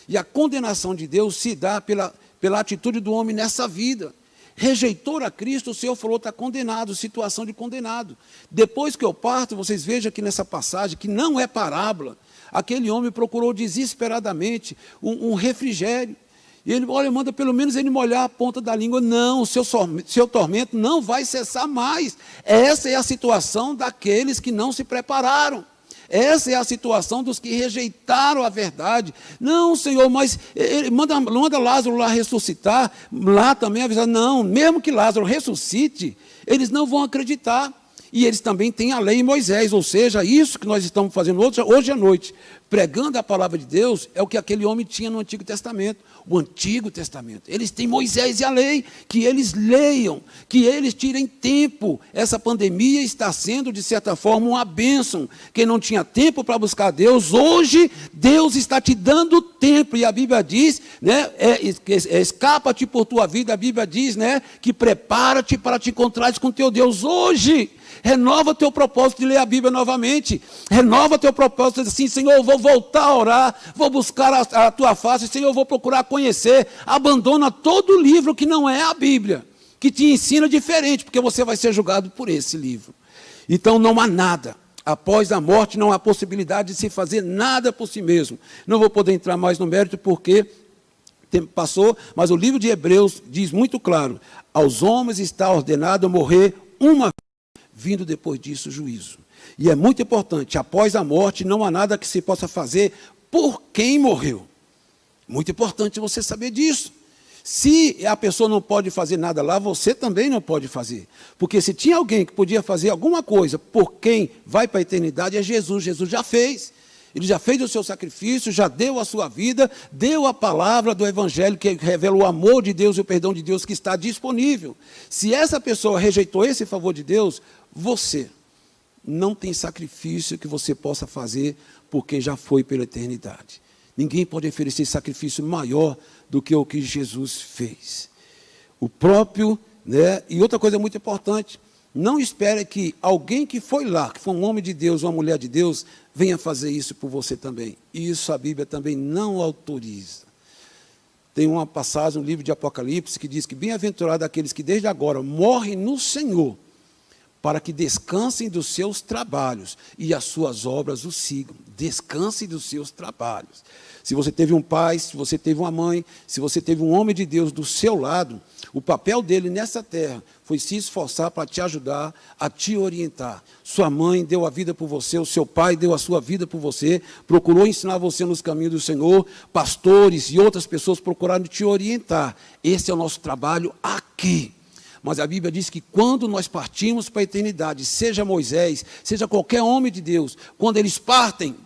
E a condenação de Deus se dá pela atitude do homem nessa vida. Rejeitou a Cristo, o Senhor falou, está condenado, situação de condenado. Depois que eu parto, vocês vejam aqui nessa passagem, que não é parábola, aquele homem procurou desesperadamente um refrigério. E ele, olha, manda pelo menos ele molhar a ponta da língua. Não, o seu tormento não vai cessar mais. Essa é a situação daqueles que não se prepararam. Essa é a situação dos que rejeitaram a verdade. Não, Senhor, mas manda Lázaro lá ressuscitar, lá também avisar. Não, mesmo que Lázaro ressuscite, eles não vão acreditar. E eles também têm a lei em Moisés, ou seja, isso que nós estamos fazendo hoje à noite, pregando a palavra de Deus, é o que aquele homem tinha no Antigo Testamento. O Antigo Testamento. Eles têm Moisés e a lei, que eles leiam, que eles tirem tempo. Essa pandemia está sendo, de certa forma, uma bênção. Quem não tinha tempo para buscar Deus, hoje Deus está te dando tempo. E a Bíblia diz, né, escapa-te por tua vida. A Bíblia diz, né, que prepara-te para te encontrares com teu Deus hoje. Renova teu propósito de ler a Bíblia novamente. Renova teu propósito de dizer assim, Senhor, eu vou voltar a orar, vou buscar a tua face, Senhor, eu vou procurar conhecer. Abandona todo livro que não é a Bíblia, que te ensina diferente, porque você vai ser julgado por esse livro. Então não há nada. Após a morte não há possibilidade de se fazer nada por si mesmo. Não vou poder entrar mais no mérito porque o tempo passou, mas o livro de Hebreus diz muito claro, aos homens está ordenado morrer uma vez, vindo depois disso o juízo. E é muito importante, após a morte não há nada que se possa fazer por quem morreu. Muito importante você saber disso. Se a pessoa não pode fazer nada lá, você também não pode fazer. Porque se tinha alguém que podia fazer alguma coisa por quem vai para a eternidade, é Jesus. Jesus já fez. Ele já fez o seu sacrifício, já deu a sua vida, deu a palavra do Evangelho que revela o amor de Deus e o perdão de Deus que está disponível. Se essa pessoa rejeitou esse favor de Deus, você não tem sacrifício que você possa fazer porque já foi pela eternidade. Ninguém pode oferecer sacrifício maior do que o que Jesus fez. O próprio, né? E outra coisa muito importante, não espere que alguém que foi lá, que foi um homem de Deus, uma mulher de Deus, venha fazer isso por você também. Isso a Bíblia também não autoriza. Tem uma passagem no livro de Apocalipse que diz que bem-aventurado aqueles que desde agora morrem no Senhor, para que descansem dos seus trabalhos e as suas obras o sigam. Descansem dos seus trabalhos. Se você teve um pai, se você teve uma mãe, se você teve um homem de Deus do seu lado, o papel dele nessa terra foi se esforçar para te ajudar, a te orientar. Sua mãe deu a vida por você, o seu pai deu a sua vida por você, procurou ensinar você nos caminhos do Senhor, pastores e outras pessoas procuraram te orientar. Esse é o nosso trabalho aqui. Mas a Bíblia diz que quando nós partimos para a eternidade, seja Moisés, seja qualquer homem de Deus, quando eles partem,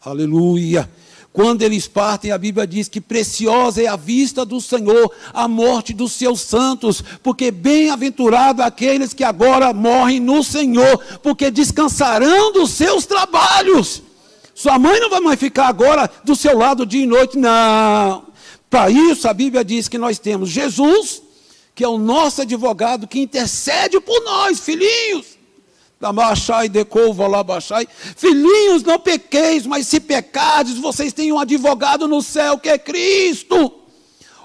aleluia, quando eles partem, a Bíblia diz que preciosa é a vista do Senhor, a morte dos seus santos, porque bem-aventurado aqueles que agora morrem no Senhor, porque descansarão dos seus trabalhos. Sua mãe não vai mais ficar agora do seu lado dia e noite, não. Para isso a Bíblia diz que nós temos Jesus, que é o nosso advogado que intercede por nós, filhinhos. Filhinhos, não pequeis, mas se pecardes, vocês têm um advogado no céu, que é Cristo.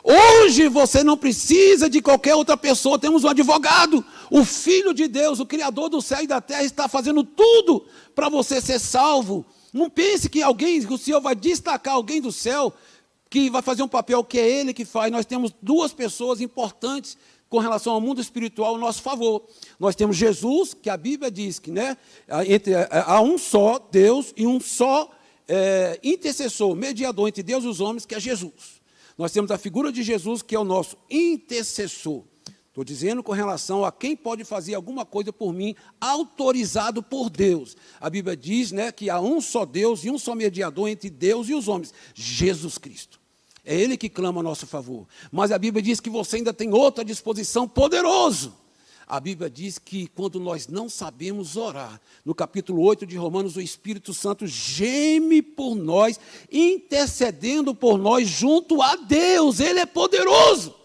Hoje você não precisa de qualquer outra pessoa, temos um advogado. O Filho de Deus, o Criador do céu e da terra, está fazendo tudo para você ser salvo. Não pense que o Senhor vai destacar alguém do céu, que vai fazer um papel que é Ele que faz. Nós temos duas pessoas importantes com relação ao mundo espiritual ao nosso favor. Nós temos Jesus, que a Bíblia diz que, né, há um só Deus e um só intercessor, mediador entre Deus e os homens, que é Jesus. Nós temos a figura de Jesus, que é o nosso intercessor. Estou dizendo com relação a quem pode fazer alguma coisa por mim, autorizado por Deus. A Bíblia diz, né, que há um só Deus e um só mediador entre Deus e os homens, Jesus Cristo. É Ele que clama a nosso favor. Mas a Bíblia diz que você ainda tem outra disposição poderoso. A Bíblia diz que quando nós não sabemos orar, no capítulo 8 de Romanos, o Espírito Santo geme por nós, intercedendo por nós junto a Deus. Ele é poderoso.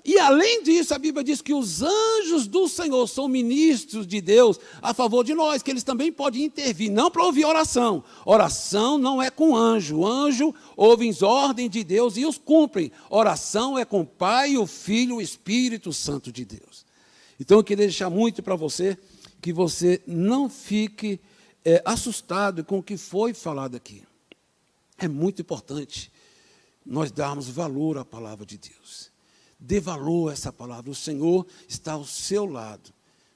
E além disso, a Bíblia diz que os anjos do Senhor são ministros de Deus a favor de nós, que eles também podem intervir, não para ouvir oração. Oração não é com anjo. O anjo ouve as ordens de Deus e os cumpre. Oração é com o Pai, o Filho e o Espírito Santo de Deus. Então eu queria deixar muito para você, que você não fique assustado com o que foi falado aqui. É muito importante nós darmos valor à palavra de Deus. Dê valor a essa palavra. O Senhor está ao seu lado.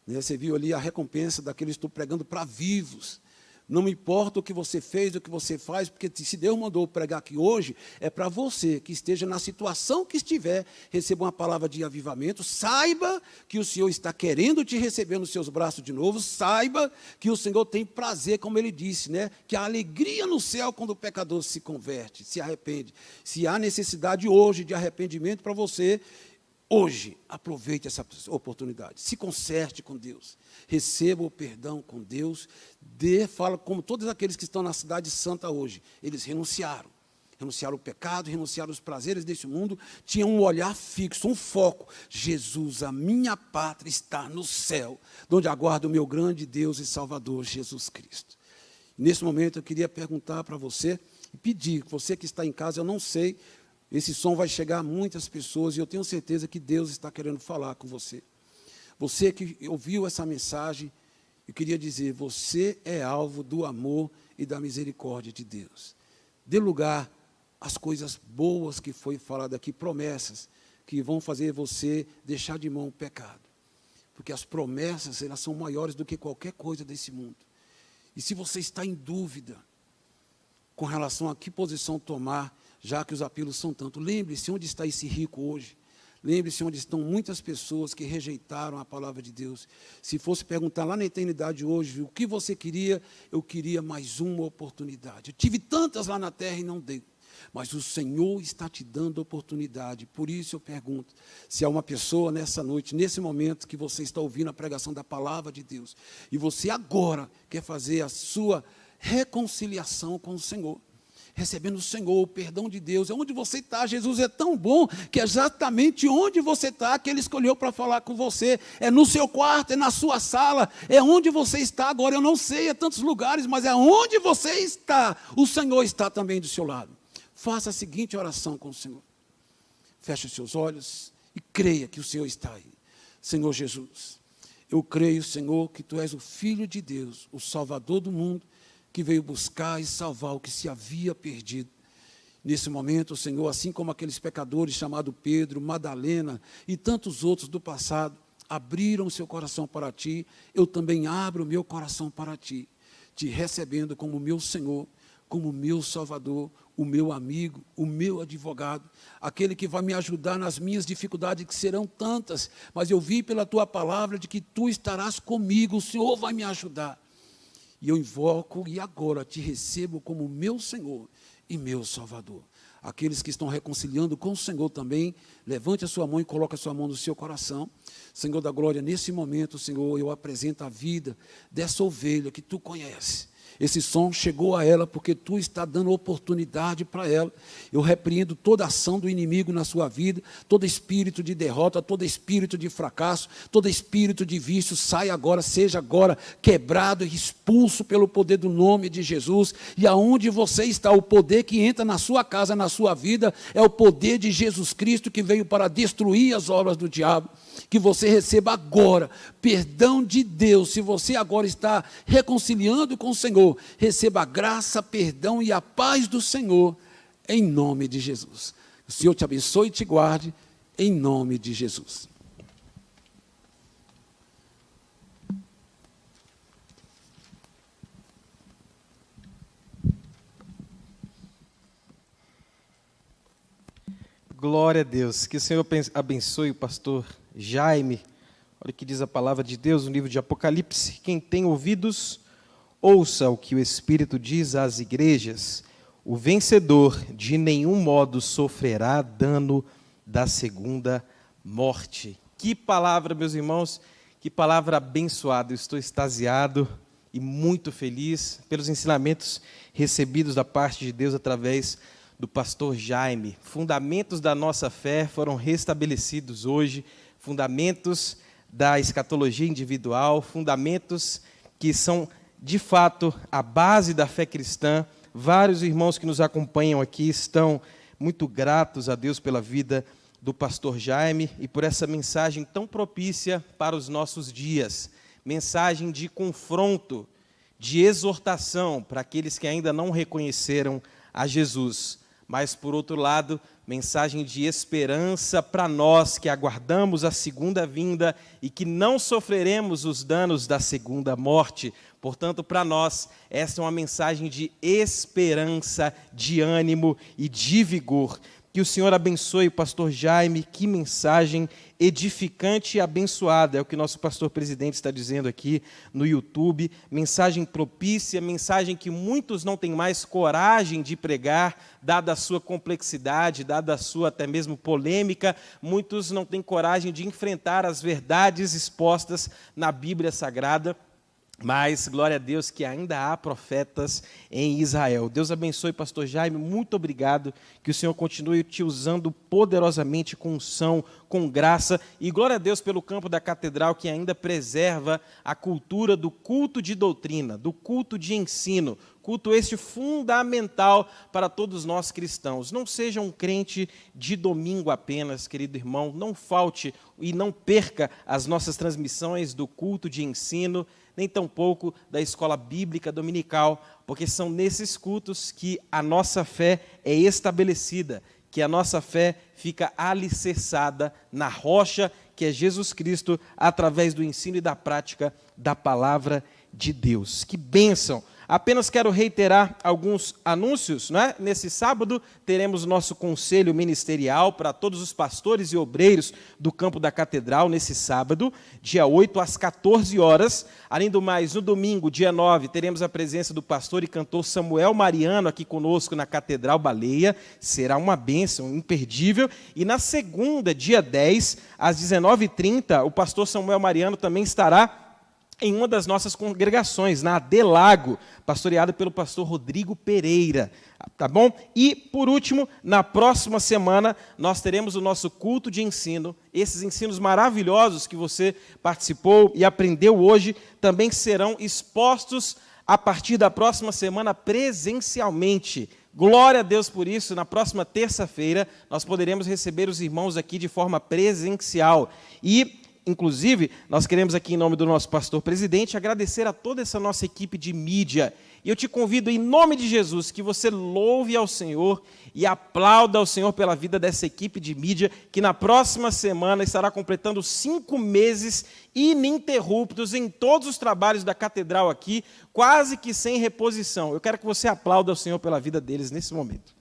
Você viu ali a recompensa daqueles que estão pregando para vivos. Não me importa o que você fez, o que você faz, porque se Deus mandou pregar aqui hoje, é para você que esteja na situação que estiver, receba uma palavra de avivamento, saiba que o Senhor está querendo te receber nos seus braços de novo, saiba que o Senhor tem prazer, como Ele disse, né? Que há alegria no céu quando o pecador se converte, se arrepende. Se há necessidade hoje de arrependimento para você, hoje, aproveite essa oportunidade, se conserte com Deus, receba o perdão com Deus, fala como todos aqueles que estão na cidade santa hoje, eles renunciaram ao pecado, renunciaram aos prazeres deste mundo, tinham um olhar fixo, um foco, Jesus, a minha pátria está no céu, onde aguarda o meu grande Deus e Salvador, Jesus Cristo. Nesse momento eu queria perguntar para você, e pedir, você que está em casa, eu não sei, esse som vai chegar a muitas pessoas e eu tenho certeza que Deus está querendo falar com você. Você que ouviu essa mensagem, eu queria dizer, você é alvo do amor e da misericórdia de Deus. Dê lugar às coisas boas que foi falado aqui, promessas que vão fazer você deixar de mão o pecado. Porque as promessas, elas são maiores do que qualquer coisa desse mundo. E se você está em dúvida com relação a que posição tomar, já que os apelos são tanto, lembre-se onde está esse rico hoje. Lembre-se onde estão muitas pessoas que rejeitaram a palavra de Deus. Se fosse perguntar lá na eternidade hoje, o que você queria, eu queria mais uma oportunidade. Eu tive tantas lá na terra e não dei. Mas o Senhor está te dando oportunidade. Por isso eu pergunto, se há uma pessoa nessa noite, nesse momento que você está ouvindo a pregação da palavra de Deus, e você agora quer fazer a sua reconciliação com o Senhor, recebendo o Senhor, o perdão de Deus, é onde você está. Jesus é tão bom que é exatamente onde você está que Ele escolheu para falar com você. É no seu quarto, é na sua sala, é onde você está agora. Eu não sei, é tantos lugares, mas é onde você está. O Senhor está também do seu lado. Faça a seguinte oração com o Senhor. Feche os seus olhos e creia que o Senhor está aí. Senhor Jesus, eu creio, Senhor, que Tu és o Filho de Deus, o Salvador do mundo, que veio buscar e salvar o que se havia perdido. Nesse momento, Senhor, assim como aqueles pecadores chamados Pedro, Madalena e tantos outros do passado, abriram seu coração para Ti, eu também abro o meu coração para Ti, Te recebendo como meu Senhor, como meu Salvador, o meu amigo, o meu advogado, aquele que vai me ajudar nas minhas dificuldades, que serão tantas, mas eu vi pela Tua palavra de que Tu estarás comigo, o Senhor vai me ajudar. E eu invoco e agora Te recebo como meu Senhor e meu Salvador. Aqueles que estão reconciliando com o Senhor também, levante a sua mão e coloque a sua mão no seu coração. Senhor da glória, nesse momento, Senhor, eu apresento a vida dessa ovelha que Tu conheces. Esse som chegou a ela porque Tu está dando oportunidade para ela. Eu repreendo toda ação do inimigo na sua vida, todo espírito de derrota, todo espírito de fracasso, todo espírito de vício, sai agora, seja agora quebrado e expulso pelo poder do nome de Jesus. E aonde você está, o poder que entra na sua casa, na sua vida, é o poder de Jesus Cristo que veio para destruir as obras do diabo. Que você receba agora perdão de Deus. Se você agora está reconciliando com o Senhor, receba a graça, perdão e a paz do Senhor, em nome de Jesus. O Senhor te abençoe e te guarde, em nome de Jesus. Glória a Deus. Que o Senhor abençoe o pastor Jaime. Olha o que diz a palavra de Deus no livro de Apocalipse. Quem tem ouvidos, ouça o que o Espírito diz às igrejas. O vencedor de nenhum modo sofrerá dano da segunda morte. Que palavra, meus irmãos, que palavra abençoada. Eu estou extasiado e muito feliz pelos ensinamentos recebidos da parte de Deus através do pastor Jaime. Fundamentos da nossa fé foram restabelecidos hoje, fundamentos da escatologia individual, fundamentos que são, de fato, a base da fé cristã. Vários irmãos que nos acompanham aqui estão muito gratos a Deus pela vida do pastor Jaime e por essa mensagem tão propícia para os nossos dias. Mensagem de confronto, de exortação para aqueles que ainda não reconheceram a Jesus. mas, por outro lado, mensagem de esperança para nós que aguardamos a segunda vinda e que não sofreremos os danos da segunda morte. Portanto, para nós, essa é uma mensagem de esperança, de ânimo e de vigor. Que o Senhor abençoe o pastor Jaime, que mensagem edificante e abençoada, é o que nosso pastor presidente está dizendo aqui no YouTube, mensagem propícia, mensagem que muitos não têm mais coragem de pregar, dada a sua complexidade, dada a sua até mesmo polêmica, muitos não têm coragem de enfrentar as verdades expostas na Bíblia Sagrada. Mas, glória a Deus, que ainda há profetas em Israel. Deus abençoe, pastor Jaime, muito obrigado, que o Senhor continue te usando poderosamente com unção, com graça, e glória a Deus pelo campo da catedral, que ainda preserva a cultura do culto de doutrina, do culto de ensino, culto este fundamental para todos nós cristãos. Não seja um crente de domingo apenas, querido irmão, não falte e não perca as nossas transmissões do culto de ensino, nem tampouco da escola bíblica dominical, porque são nesses cultos que a nossa fé é estabelecida, que a nossa fé fica alicerçada na rocha, que é Jesus Cristo, através do ensino e da prática da palavra de Deus. Que bênção! Apenas quero reiterar alguns anúncios, né? Nesse sábado teremos o nosso conselho ministerial para todos os pastores e obreiros do campo da catedral, nesse sábado, dia 8 às 14 horas. Além do mais, no domingo, dia 9, teremos a presença do pastor e cantor Samuel Mariano aqui conosco na Catedral Baleia. Será uma bênção imperdível. E na segunda, dia 10, às 19h30, o pastor Samuel Mariano também estará em uma das nossas congregações, na Adelago, pastoreada pelo pastor Rodrigo Pereira, tá bom? E, por último, na próxima semana, nós teremos o nosso culto de ensino. Esses ensinos maravilhosos que você participou e aprendeu hoje, também serão expostos a partir da próxima semana presencialmente. Glória a Deus por isso. Na próxima terça-feira, nós poderemos receber os irmãos aqui de forma presencial. E inclusive, nós queremos aqui, em nome do nosso pastor presidente, agradecer a toda essa nossa equipe de mídia. E eu te convido, em nome de Jesus, que você louve ao Senhor e aplauda ao Senhor pela vida dessa equipe de mídia, que na próxima semana estará completando 5 meses ininterruptos em todos os trabalhos da catedral aqui, quase que sem reposição. Eu quero que você aplaude ao Senhor pela vida deles nesse momento.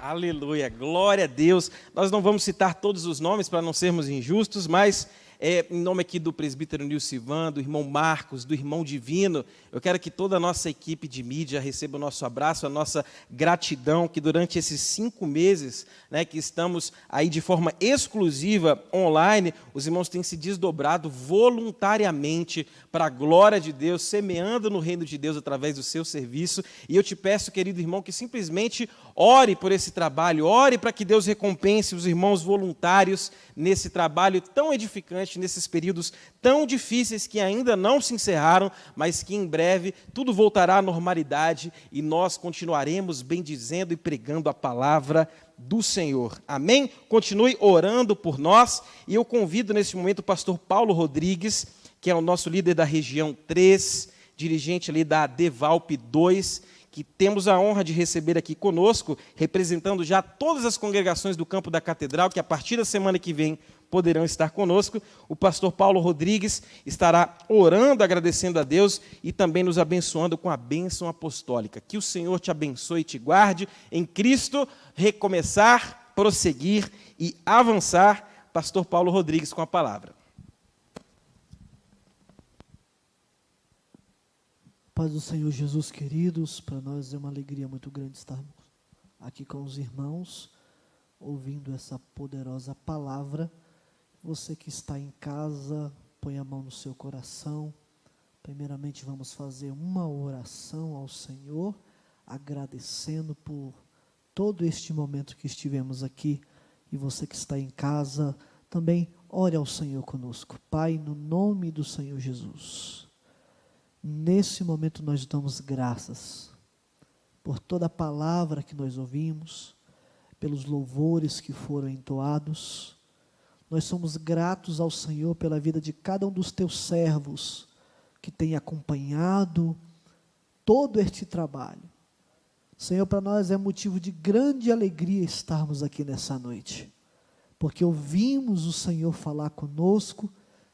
Aleluia, glória a Deus. Nós não vamos citar todos os nomes para não sermos injustos, mas em nome aqui do presbítero Nilcivan, do irmão Marcos, do irmão Divino, eu quero que toda a nossa equipe de mídia receba o nosso abraço, a nossa gratidão, que durante esses 5 meses, né, que estamos aí de forma exclusiva online, os irmãos têm se desdobrado voluntariamente para a glória de Deus, semeando no reino de Deus através do seu serviço. E eu te peço, querido irmão, que simplesmente ore por esse trabalho, ore para que Deus recompense os irmãos voluntários nesse trabalho tão edificante, nesses períodos tão difíceis que ainda não se encerraram, mas que em breve tudo voltará à normalidade e nós continuaremos bendizendo e pregando a palavra do Senhor. Amém? Continue orando por nós e eu convido nesse momento o pastor Paulo Rodrigues, que é o nosso líder da região 3, dirigente ali da Devalp 2, que temos a honra de receber aqui conosco, representando já todas as congregações do campo da catedral, que a partir da semana que vem poderão estar conosco. O pastor Paulo Rodrigues estará orando, agradecendo a Deus e também nos abençoando com a bênção apostólica. Que o Senhor te abençoe e te guarde em Cristo, recomeçar, prosseguir e avançar. Pastor Paulo Rodrigues com a palavra. Paz do Senhor Jesus, queridos, para nós é uma alegria muito grande estarmos aqui com os irmãos, ouvindo essa poderosa palavra. Você que está em casa, põe a mão no seu coração. Primeiramente vamos fazer uma oração ao Senhor, agradecendo por todo este momento que estivemos aqui. E você que está em casa, também ore ao Senhor conosco. Pai, no nome do Senhor Jesus, nesse momento nós damos graças por toda a palavra que nós ouvimos, pelos louvores que foram entoados. Nós somos gratos ao Senhor pela vida de cada um dos teus servos que tem acompanhado todo este trabalho. Senhor, para nós é motivo de grande alegria estarmos aqui nessa noite, porque ouvimos o Senhor falar conosco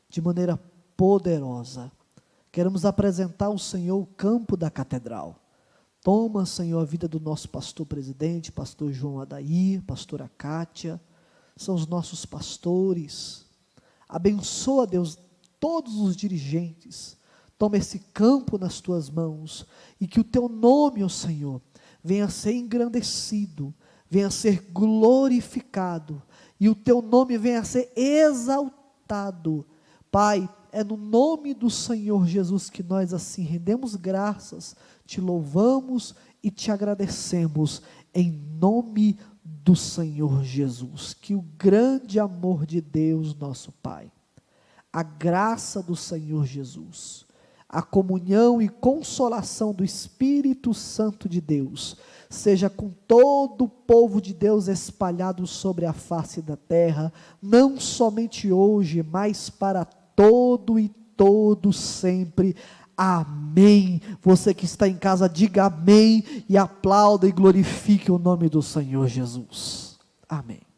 de maneira poderosa. Queremos apresentar ao Senhor o campo da catedral. Toma, Senhor, a vida do nosso pastor presidente, pastor João Adair, pastora Kátia, são os nossos pastores. Abençoa, Deus, todos os dirigentes. Toma esse campo nas tuas mãos e que o teu nome, ó Senhor, venha a ser engrandecido, venha a ser glorificado e o teu nome venha a ser exaltado. Pai, é no nome do Senhor Jesus que nós assim rendemos graças, te louvamos e te agradecemos, em nome do Senhor Jesus. Que o grande amor de Deus, nosso Pai, a graça do Senhor Jesus, a comunhão e consolação do Espírito Santo de Deus, seja com todo o povo de Deus espalhado sobre a face da terra, não somente hoje, mas para todo e todo sempre. Amém. Você que está em casa, diga amém e aplauda e glorifique o nome do Senhor Jesus. Amém.